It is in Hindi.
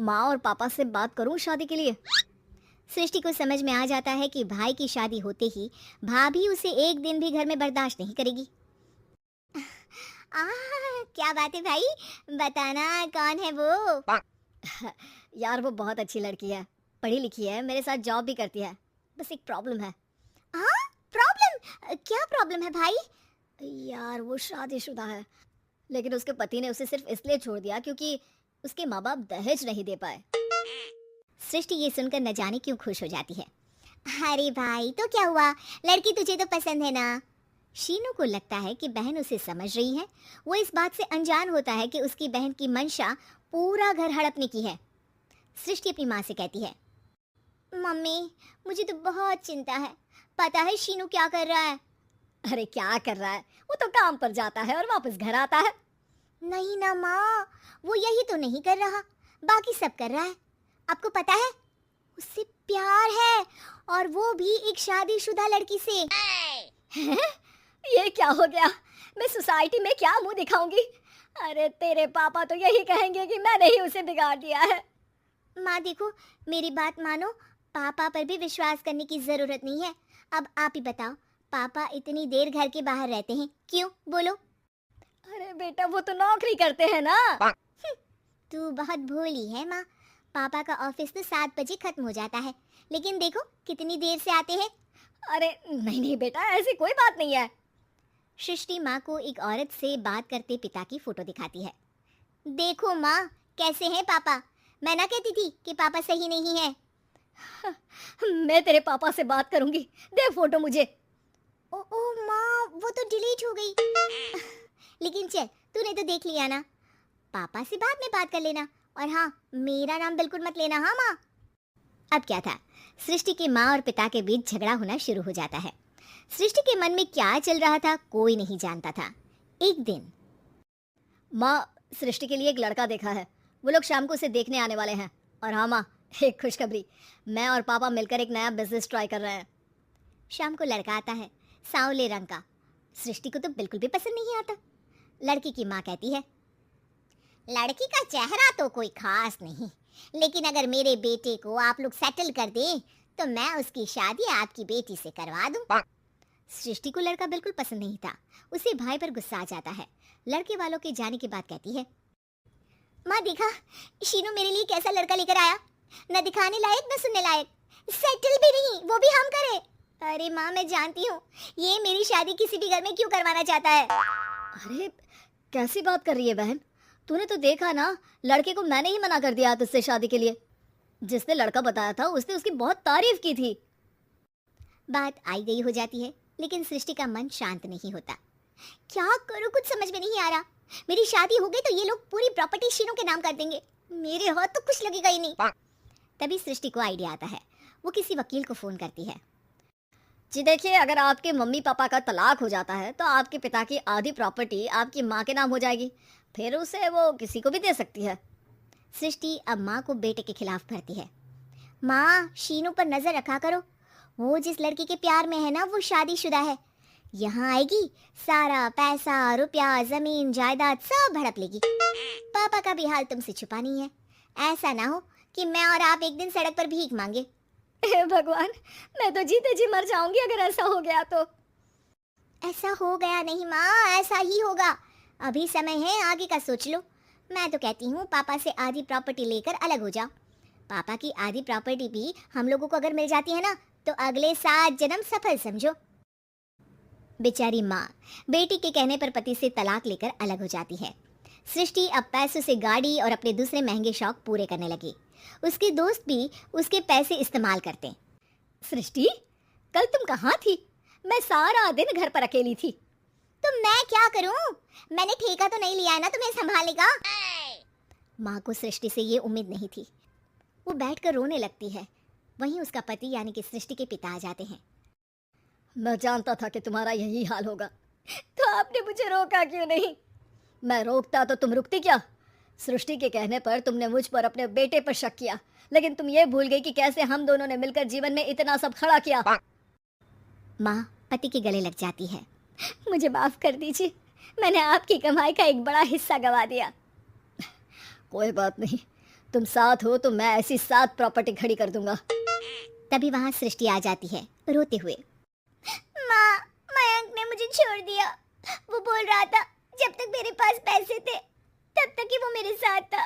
माँ और पापा से बात करूं शादी के लिए। सृष्टि को समझ में आ जाता है कि भाई की शादी होते ही भाभी उसे एक दिन भी घर में बर्दाश्त नहीं करेगी। क्या बात है भाई, बताना कौन है वो? यार वो बहुत अच्छी लड़की है, पढ़ी लिखी है, मेरे साथ जॉब भी करती है। बस एक प्रॉब्लम है। प्रॉब्लम? क्या प्रॉब्लम है भाई? यार वो शादीशुदा है, लेकिन उसके पति ने उसे सिर्फ इसलिए छोड़ दिया क्योंकि उसके माँ बाप दहेज नहीं दे पाए। सृष्टि ये सुनकर न जाने क्यों खुश हो जाती है। अरे भाई तो क्या हुआ, लड़की तुझे तो पसंद है ना? शीनू को लगता है कि बहन उसे समझ रही है। वो इस बात से अनजान होता है कि उसकी बहन की मंशा पूरा घर हड़पने की है। सृष्टि अपनी माँ से कहती है, मम्मी मुझे तो बहुत चिंता है, पता है शीनू क्या कर रहा है? अरे क्या कर रहा है, वो तो काम पर जाता है और वापस घर आता है। नहीं ना माँ, वो यही तो नहीं कर रहा, बाकी सब कर रहा है। आपको पता है उससे प्यार है, और वो भी एक शादीशुदा लड़की से। हैं? ये क्या हो गया, मैं सोसाइटी में क्या मुंह दिखाऊंगी? अरे तेरे पापा तो यही कहेंगे कि मैंने ही उसे बिगाड़ दिया है। माँ देखो, मेरी बात मानो, पापा पर भी विश्वास करने की जरूरत नहीं है। अब आप ही बताओ, पापा इतनी देर घर के बाहर रहते हैं क्यों, बोलो? अरे बेटा वो तो नौकरी करते हैं ना। तू बहुत भोली है माँ, पापा का ऑफिस तो 7 बजे खत्म हो जाता है, लेकिन देखो कितनी देर से आते हैं। अरे नहीं नहीं बेटा, ऐसी कोई बात नहीं है। सृष्टि माँ को एक औरत से बात करते पिता की फोटो दिखाती है। देखो माँ, कैसे हैं पापा? मैं ना कहती थी कि पापा सही नहीं है। मैं तेरे पापा से बात करूंगी, दे फोटो मुझे। ओ माँ, वो तो डिलीट हो गई। लेकिन चल, तूने तो देख लिया ना, पापा से बाद में बात कर लेना, और हाँ, मेरा नाम बिल्कुल मत लेना, हाँ माँ। अब क्या था, सृष्टि के माँ और पिता के बीच झगड़ा होना शुरू हो जाता है। सृष्टि के मन में क्या चल रहा था कोई नहीं जानता था। एक दिन, माँ सृष्टि के लिए एक लड़का देखा है, वो लोग शाम को उसे देखने आने वाले हैं। और हाँ माँ, एक खुशखबरी, मैं और पापा मिलकर एक नया बिजनेस ट्राई कर रहे हैं। शाम को लड़का आता है, सांवले रंग का। सृष्टि को तो बिल्कुल भी पसंद नहीं आता। लड़की की माँ कहती है, लड़की का चेहरा तो कोई खास नहीं, लेकिन अगर मेरे बेटे को आप लोग सेटल कर दें तो मैं उसकी शादी आपकी बेटी से करवा दूं। सृष्टि को लड़का बिल्कुल पसंद नहीं था। उसे भाई पर गुस्सा आ जाता है। लड़के वालों के जाने के बाद कहती है, माँ देखा, शीनू मेरे लिए कैसा लड़का लेकर आया, न दिखाने लायक न सुनने लायक, सेटल भी नहीं, वो भी हम करे। अरे माँ मैं जानती हूँ ये मेरी शादी किसी भी घर में क्यों करवाना चाहता है। अरे कैसी बात कर रही है बहन, तूने तो देखा ना, लड़के को मैंने ही मना कर दिया तुझसे शादी के लिए। जिसने लड़का बताया था उसने उसकी बहुत तारीफ की थी। बात आई गई हो जाती है, लेकिन सृष्टि का मन शांत नहीं होता। क्या करूं, कुछ समझ में नहीं आ रहा। मेरी शादी हो गई तो ये लोग पूरी प्रॉपर्टी शीनू के नाम कर देंगे, मेरे हाथ तो कुछ लगेगा ही नहीं। तभी सृष्टि को आइडिया आता है। वो किसी वकील को फोन करती है। जी देखिए, अगर आपके मम्मी पापा का तलाक हो जाता है तो आपके पिता की आधी प्रॉपर्टी आपकी माँ के नाम हो जाएगी, फिर उसे वो किसी को भी दे सकती है। सृष्टि अब माँ को बेटे के खिलाफ भरती है। माँ, शीनू पर नजर रखा करो, वो जिस लड़की के प्यार में है ना वो शादीशुदा है। यहाँ आएगी, सारा पैसा रुपया जमीन जायदाद सब हड़प लेगी। पापा का भी हाल तुमसे छुपा नहीं है। ऐसा ना हो कि मैं और आप एक दिन सड़क पर भीख मांगे। हे भगवान, मैं तो जीते जी मर जाऊंगी अगर ऐसा हो गया तो। ऐसा हो गया नहीं माँ, ऐसा ही होगा। अभी समय है, आगे का सोच लो। मैं तो कहती हूँ पापा से आधी प्रॉपर्टी लेकर अलग हो जाओ। पापा की आधी प्रॉपर्टी भी हम लोगों को अगर मिल जाती है ना तो अगले 7 जन्म सफल समझो। बेचारी माँ बेटी के कहने पर पति से तलाक लेकर अलग हो जाती है। सृष्टि अब पैसों से गाड़ी और अपने दूसरे महंगे शौक पूरे करने लगी। उसके दोस्त भी उसके पैसे इस्तेमाल करते। सृष्टि, कल तुम कहाँ थी? मैं सारा दिन घर पर अकेली थी। तो मैं क्या करूं? मैंने ठेका तो नहीं लिया है ना तुम्हें संभालने का। माँ को सृष्टि से ये उम्मीद नहीं थी। वो बैठकर रोने लगती है। वहीं उसका पति यानी कि सृष्टि के पिता आ जाते हैं। मैं जानता था कि तुम्हारा यही हाल होगा, तो आपने मुझे रोका क्यों नहीं? मैं रोकता तो तुम रुकती क्या? सृष्टि के कहने पर तुमने मुझ पर अपने बेटे पर शक किया, लेकिन तुम ये भूल गई कि कैसे हम दोनों ने मिलकर जीवन में इतना सब खड़ा किया। माँ पति के गले लग जाती है। मुझे माफ कर दीजिए, मैंने आपकी कमाई का एक बड़ा हिस्सा गवा दिया। कोई बात नहीं, तुम साथ हो तो मैं ऐसी 7 प्रॉपर्टी खड़ी कर दूंगा। तभी वहां सृष्टि आ जाती है रोते हुए। माँ, मयंक ने मुझे छोड़ दिया। वो बोल रहा था जब तक मेरे पास पैसे थे तब तक ही वो मेरे साथ था।